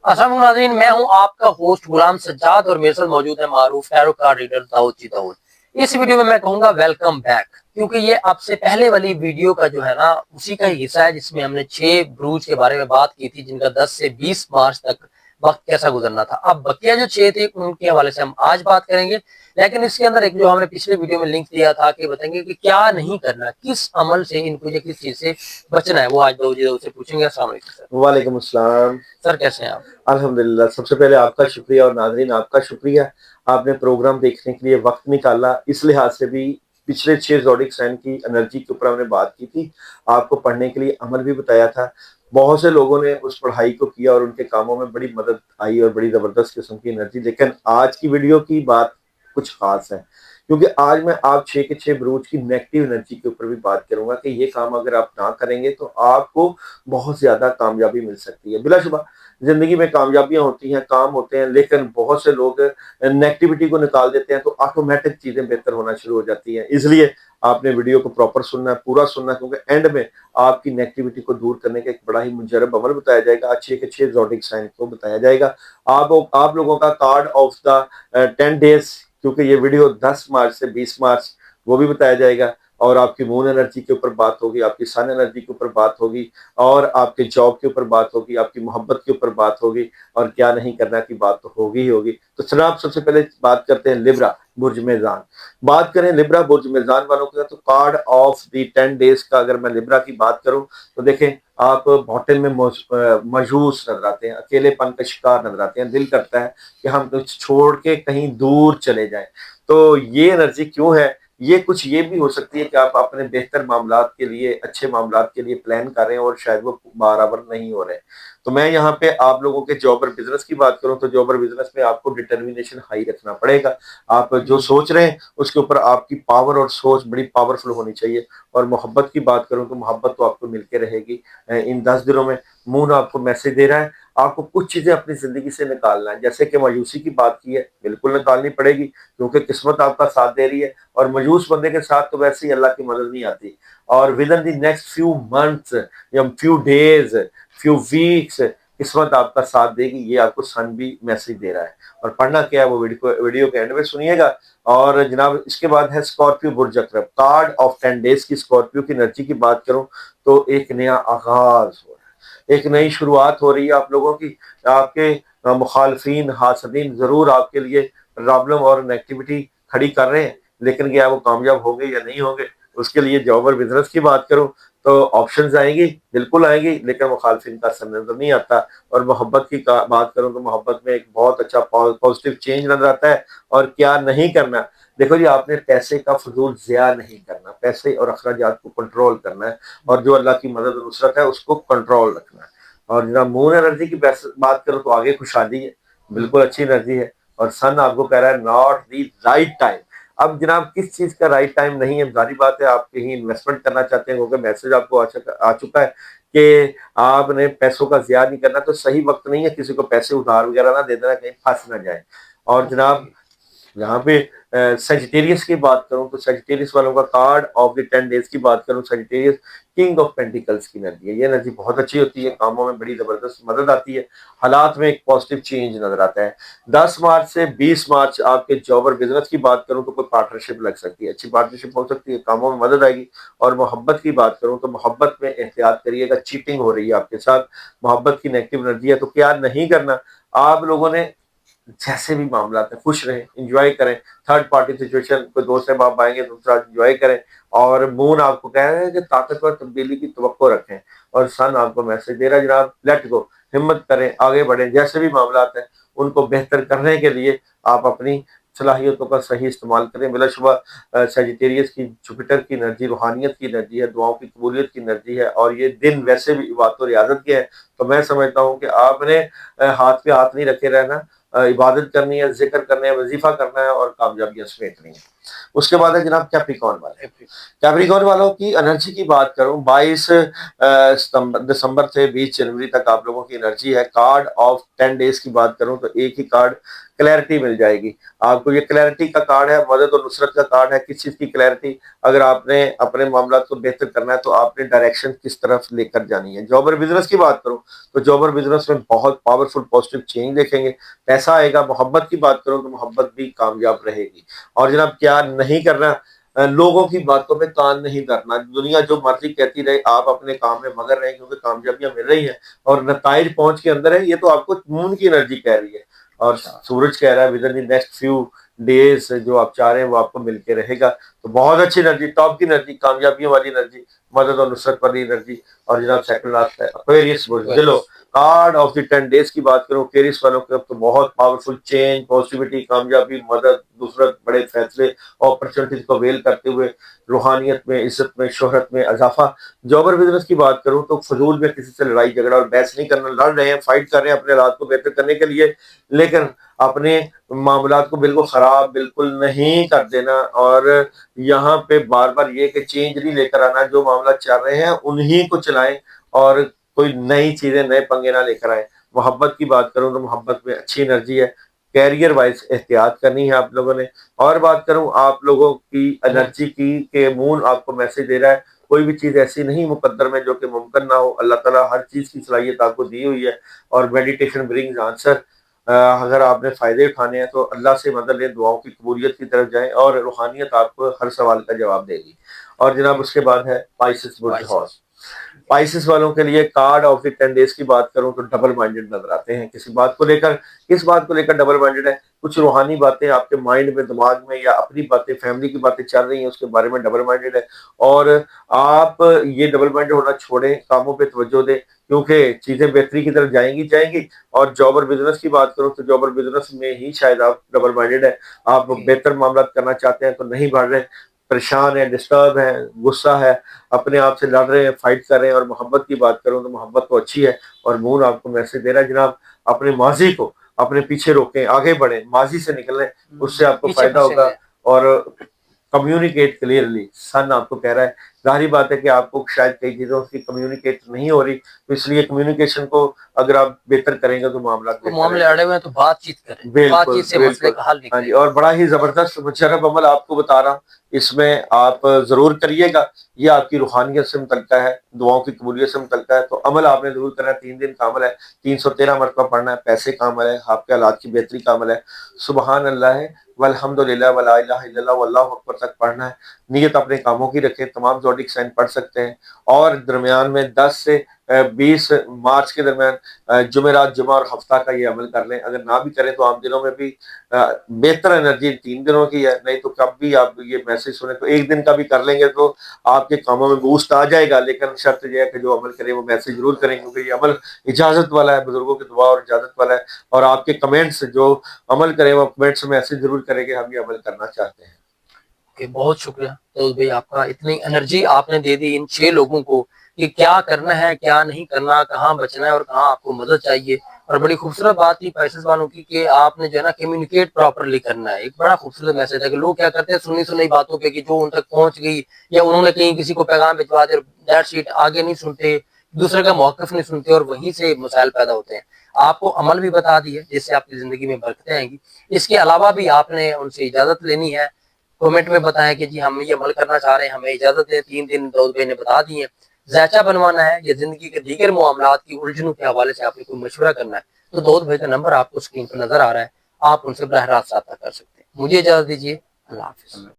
अस्सलाम वालेकुम नाज़रीन, मैं हूं आपका होस्ट गुलाम सज्जाद और मेरे साथ मौजूद है मारूफ टैरो कार्ड रीडर दाऊद जी दाऊद। इस वीडियो में मैं कहूंगा वेलकम बैक, क्योंकि ये आपसे पहले वाली वीडियो का जो है ना उसी का ही हिस्सा है जिसमें हमने 6 ब्रूज के बारे में बात की थी जिनका 10 से 20 मार्च तक वक्त कैसा गुजरना था। अब बकिया जो 6 थे उनके हवाले से हम आज बात करेंगे, लेकिन इसके अंदर एक जो हमने पिछले वीडियो में लिंक दिया था कि बताएंगे कि क्या नहीं करना, किस अमल से इनको या किस चीज से बचना है, वो आज दाऊद जी दाऊद से पूछेंगे। अस्सलाम वालेकुम सर। वालेकुम अस्सलाम। सर कैसे हैं आप? अल्हम्दुलिल्लाह। सबसे पहले आपका शुक्रिया और नाज़रीन आपका शुक्रिया, आपने प्रोग्राम देखने के लिए वक्त निकाला। इस लिहाज से भी पिछले 6 ज़ोडिक साइन की एनर्जी के ऊपर हमने बात की थी, आपको पढ़ने के लिए अमल भी बताया था। बहुत से लोगों ने उस पढ़ाई को किया और उनके कामों में बड़ी मदद आई और बड़ी ज़बरदस्त किस्म की एनर्जी। लेकिन आज की वीडियो की बात कुछ खास है, क्योंकि आज मैं आप 6 के 6 ब्रूज की नेगेटिव एनर्जी के ऊपर भी बात करूंगा कि ये काम अगर आप ना करेंगे तो आपको बहुत ज़्यादा कामयाबी मिल सकती है। बिलाशुबा जिंदगी में कामयाबियां होती हैं, काम होते हैं, लेकिन बहुत से लोग नेगेटिविटी को निकाल देते हैं तो ऑटोमेटिक चीजें बेहतर होना शुरू हो जाती हैं। इसलिए आपने वीडियो को प्रॉपर सुनना है, पूरा सुनना है, क्योंकि एंड में आपकी नेगेटिविटी को दूर करने का एक बड़ा ही मुजरब अमल बताया जाएगा। अच्छे के 6 ज़ोडिक साइन को बताया जाएगा। आप लोगों का कार्ड ऑफ द 10 डेज, क्योंकि ये वीडियो 10 मार्च से 20 मार्च, वो भी बताया जाएगा। और आपकी मून एनर्जी के ऊपर बात होगी, आपकी सन एनर्जी के ऊपर बात होगी, और आपके जॉब के ऊपर बात होगी, आपकी मोहब्बत के ऊपर बात होगी, और क्या नहीं करना की बात तो होगी ही होगी। तो जनाब सबसे पहले बात करते हैं लिब्रा बुर्ज मेज़ान। बात करें लिब्रा बुर्ज मेज़ान वालों का, तो कार्ड ऑफ द 10 डेज का अगर मैं लिब्रा की बात करूं तो देखें, आप बॉटल में मजबूस नजर आते हैं, अकेलेपन का शिकार नजर आते हैं, दिल करता है कि हम कुछ छोड़ के कहीं दूर चले जाएं। तो ये एनर्जी क्यों है? ये कुछ ये भी हो सकती है कि आप अपने बेहतर मामलात के लिए, अच्छे मामलात के लिए प्लान कर रहे हैं और शायद वो बराबर नहीं हो रहे। तो मैं यहाँ पे आप लोगों के जॉब और बिजनेस की बात करूं तो जॉब और बिजनेस में आपको डिटर्मिनेशन हाई रखना पड़ेगा। आप जो सोच रहे हैं उसके ऊपर आपकी पावर और सोच बड़ी पावरफुल होनी चाहिए। और मोहब्बत की बात करूं तो मोहब्बत तो आपको मिलके रहेगी इन 10 दिनों में। मून आपको मैसेज दे रहा है, आपको कुछ चीजें अपनी जिंदगी से निकालना है। जैसे कि मायूसी की बात की है, बिल्कुल निकालनी पड़ेगी, क्योंकि किस्मत आपका साथ दे रही है। और मयूस बंदे के साथ तो वैसे ही अल्लाह की मदद नहीं आती। और with in the next few months या फ्यू डेज, फ्यू वीक्स, किस्मत आपका साथ देगी। ये आपको सन भी मैसेज दे रहा है। और पढ़ना क्या है वो वीडियो के एंड में सुनिएगा। और जनाब इसके बाद है स्कॉर्पियो बुर्ज अकरब। कार्ड ऑफ 10 डेज की स्कॉर्पियो की एनर्जी की बात करूं तो एक नया आगाज हो रहा है, एक नई शुरुआत हो रही है आप लोगों की। आपके मुखालफीन हासदीन जरूर आपके लिए प्रॉब्लम और नेगेटिविटी खड़ी कर रहे हैं, लेकिन क्या वो कामयाब होंगे या नहीं होंगे? उसके लिए जॉब और बिजनेस की बात करूं तो ऑप्शंस आएंगी, बिल्कुल आएंगी, लेकिन मुखालफिन का असर नजर नहीं आता। और मोहब्बत की बात करूं तो मोहब्बत में एक बहुत अच्छा पॉजिटिव चेंज नजर आता है। और क्या नहीं करना, देखो जी, आपने पैसे का फजूल ज़िया नहीं करना, पैसे और अखराजात को कंट्रोल करना है। और जो अल्लाह की मदद और नुसरत है उसको कंट्रोल रखना है। और जनाब मून एनर्जी की बात करूं तो आगे खुशहाली है, बिल्कुल अच्छी एनर्जी है। और सन आपको कह रहा है नॉट दी राइट टाइम। अब जनाब किस चीज का राइट टाइम नहीं है? जारी बात है, आप कहीं इन्वेस्टमेंट करना चाहते हैं, क्योंकि मैसेज आपको आ चुका है कि आपने पैसों का ज़िया नहीं करना, तो सही वक्त नहीं है किसी को पैसे उधार वगैरह ना दे देना, कहीं फंस ना जाए। और जनाब यहाँ पे सेजिटेरियस की बात करूं तो सेजिटेरियस वालों का कार्ड ऑफ द 10 डेज की बात करूं, सेजिटेरियस किंग ऑफ पेंटिकल्स की एनर्जी है। ये एनर्जी बहुत अच्छी होती है, कामों में बड़ी जबरदस्त मदद आती है, हालात में एक पॉजिटिव चेंज नजर आता है। 10 मार्च से 20 मार्च आपके जॉब और बिजनेस की बात करूं तो कोई पार्टनरशिप लग सकती है, अच्छी पार्टनरशिप हो सकती है, कामों में मदद आएगी। और मोहब्बत की बात करूं तो मोहब्बत में एहतियात करिएगा, चीटिंग हो रही है आपके साथ, मोहब्बत की नेगेटिव एनर्जी है। तो क्या नहीं करना, आप लोगों ने जैसे भी मामला है खुश रहें, इंजॉय करें। थर्ड पार्टी सिचुएशन, कोई दोस्त बाप आएंगे दूसरा इंजॉय करें। और मून आपको कह रहे हैं कि ताकतवर तब्दीली की तवक्को रखें। और सन आपको मैसेज दे रहा है जनाब लेट गो, हिम्मत करें, आगे बढ़ें। जैसे भी मामला है उनको बेहतर करने के लिए आप अपनी सलाहियतों का सही इस्तेमाल करें। बिलाशुबा सेजिटेरियस की जुपिटर की एनर्जी रूहानियत की एनर्जी है, दुआओं की कबूलियत की एनर्जी है। और ये दिन वैसे भी इबादत और रियाजत के है। तो मैं समझता हूँ कि आपने हाथ पे हाथ नहीं रखे रहना, इबादत करनी है, जिक्र करना है, वजीफा करना है और कामयाबियां समेटनी है। उसके बाद है जनाब कैप्रिकॉर्न वाले। कैप्रिकॉर्न वालों की एनर्जी की बात करूं, 22 दिसंबर से 20 जनवरी तक आप लोगों की एनर्जी है। कार्ड ऑफ 10 डेज की बात करूं तो एक ही कार्ड क्लैरिटी मिल जाएगी आपको। ये क्लैरिटी का कार्ड है, मदद और नुसरत का कार्ड है। किस चीज की क्लैरिटी? अगर आपने अपने मामला को बेहतर करना है तो आपने डायरेक्शन किस तरफ लेकर जानी है। जॉब और बिजनेस की बात करूं तो जॉब और बिजनेस में बहुत पावरफुल पॉजिटिव चेंज देखेंगे, पैसा आएगा। मोहब्बत की बात करूं तो मोहब्बत भी कामयाब रहेगी। और जनाब क्या नहीं करना, लोगों की बातों में कान नहीं धरना। दुनिया जो मर्जी कहती रहे, आप अपने काम में मगर रहे, क्योंकि कामयाबियां मिल रही हैं और नताइज पहुंच के अंदर है। ये तो आपको मून की एनर्जी कह रही है और सूरज कह रहा है with in the next few days जो आप चाह रहे हैं वो आपको मिलके रहेगा। तो बहुत अच्छी एनर्जी, टॉप की एनर्जी, कामयाबियों वाली एनर्जी, मदद और नुसरत वाली एनर्जी। और जनाब सेकंड लास्ट है एक्वेरियस बुल्झिलो कार्ड ऑफ द 10 डेज की बात करूं, एक्वेरियस वालों के तो बहुत पावरफुल चेंज, पॉजिटिविटी, कामयाबी, मदद, नुसरत, बड़े फैसले, अपॉर्चुनिटीज को अवेल करते हुए रूहानियत में, इज्जत में, शोहरत में इजाफा। जॉब और बिजनेस की बात करूं तो फजूल में किसी से लड़ाई झगड़ा और बहस नहीं करना। लड़ रहे हैं, फाइट कर रहे हैं अपने हालात को बेहतर करने के लिए, लेकिन अपने मामलात को बिल्कुल खराब बिल्कुल नहीं कर देना। और यहाँ पे बार बार ये कि चेंज नहीं लेकर आना, जो मामला चल रहे हैं उन्हीं को चलाएं और कोई नई चीजें, नए पंगे ना लेकर आए। मोहब्बत की बात करूं तो मोहब्बत में अच्छी एनर्जी है। कैरियर वाइज एहतियात करनी है आप लोगों ने। और बात करूं आप लोगों की एनर्जी की के मून आपको मैसेज दे रहा है, कोई भी चीज ऐसी नहीं मुकद्दर में जो कि मुमकिन ना हो। अल्लाह ताला हर चीज की सलाहियत आपको दी हुई है और मेडिटेशन ब्रिंग्स आंसर। अगर आपने फायदे उठाने हैं तो अल्लाह से मदद लें, दुआओं की कबूलियत की तरफ जाएं और रूहानियत आपको हर सवाल का जवाब देगी। और जनाब उसके बाद है पाइसेस बुर्ज हॉर्स। पाइसेस वालों के लिए कार्ड ऑफ द 10 डेज की बात करूं तो डबल माइंडेड नजर आते हैं किसी बात को लेकर। किस बात को लेकर डबल माइंडेड है? कुछ रूहानी बातें आपके माइंड में, दिमाग में, या अपनी बातें, फैमिली की बातें चल रही हैं, उसके बारे में डबल माइंडेड है। और आप ये डबल माइंडेड होना छोड़ें, कामों पे तवज्जो दें, क्योंकि चीजें बेहतरी की तरफ जाएंगी। और जॉब और बिजनेस की बात करूं तो जॉब और बिजनेस में ही शायद आप डबल माइंडेड है। आप बेहतर मामला करना चाहते हैं तो नहीं बढ़ रहे, परेशान है, डिस्टर्ब है, गुस्सा है, अपने आप से लड़ रहे हैं, फाइट कर रहे हैं। और मोहब्बत की बात करूं तो मोहब्बत तो अच्छी है और मून आपको मैसेज दे रहा है जनाब अपने माजी को अपने पीछे रोकें, आगे बढ़ें, माजी से निकलें, उससे आपको फायदा होगा। और कम्युनिकेट क्लियरली, सन आपको कह रहा है। जाहिर बात है कि आपको शायद कई चीजों की कम्युनिकेट नहीं हो रही, तो इसलिए कम्युनिकेशन को अगर आप बेहतर करेंगे तो मामले अड़े हुए हैं तो बातचीत करें, बिल्कुल बातचीत से मसले का हल हाँ जी। निकलेगा। और बड़ा ही जबरदस्त मुशर्रफ अमल आपको बता रहा हूँ, इसमें आप जरूर करिएगा। ये आपकी रूहानियत से मुतल्लिका है, दुआओं की कबूलियत से मुतल्लिका है। तो अमल आपने जरूर करना है। 3 दिन का अमल है, 313 मरतबा पढ़ना है। पैसे का अमल है, आपके हालात की बेहतरी का अमल है। सुबहान अल्लाह है, वल्हम्दुलिल्लाह वला इलाहा इल्लल्लाह वल्लाहु अकबर तक पढ़ना है। नियत अपने कामों की रखें, तमाम ज़ोडिक साइन पढ़ सकते हैं। और दरमियान में 10 से 20 मार्च के दरमियान जुमेरात, जुमा और हफ्ता का ये अमल कर लें। अगर ना भी करें तो आम दिनों में भी बेहतर एनर्जी 3 दिनों की है। नहीं तो कब भी आप ये मैसेज सुने तो 1 दिन का भी कर लेंगे तो आपके कामों में बूस्ट आ जाएगा। लेकिन शर्त यह है कि जो अमल करे वो मैसेज जरूर करें, क्योंकि ये अमल इजाजत वाला है, बुजुर्गों की दुआ और इजाजत वाला है। और आपके कमेंट्स जो अमल करें वो कमेंट्स में मैसेज जरूर करें कि हम ये अमल करना चाहते हैं। बहुत शुक्रिया तो भाई आपका, इतनी एनर्जी आपने दे दी इन 6 लोगों को कि क्या करना है, क्या नहीं करना, कहाँ बचना है और कहाँ आपको मदद चाहिए। और बड़ी खूबसूरत बात थी पैसेस वालों की कि आपने जो है ना कम्युनिकेट प्रॉपरली करना है। एक बड़ा खूबसूरत मैसेज है कि लोग क्या करते हैं सुनी सुनाई बातों पे कि जो उन तक पहुंच गई या उन्होंने कहीं किसी को पैगाम भिजवा दिया, दैट्स इट, आगे नहीं सुनते, दूसरे का मौकफ नहीं सुनते और वहीं से मसाइल पैदा होते हैं। आपको अमल भी बता दिए जिससे आपकी जिंदगी में बरकतें आएंगी। इसके अलावा भी आपने उनसे इजाजत लेनी है। कमेंट में बताएं कि जी हम ये अमल करना चाह रहे हैं, हमें इजाजत दें। 3 दिन दाऊद भाई ने बता दिए। ज़ायचा बनवाना है या जिंदगी के दीगर मामलात की उलझनों के हवाले से आपने कोई मशवरा करना है तो दाऊद भाई का नंबर आपको स्क्रीन पर नजर आ रहा है, आप उनसे बरह रास्त रब्ता कर सकते हैं। मुझे इजाजत दीजिए, अल्लाह हाफिज।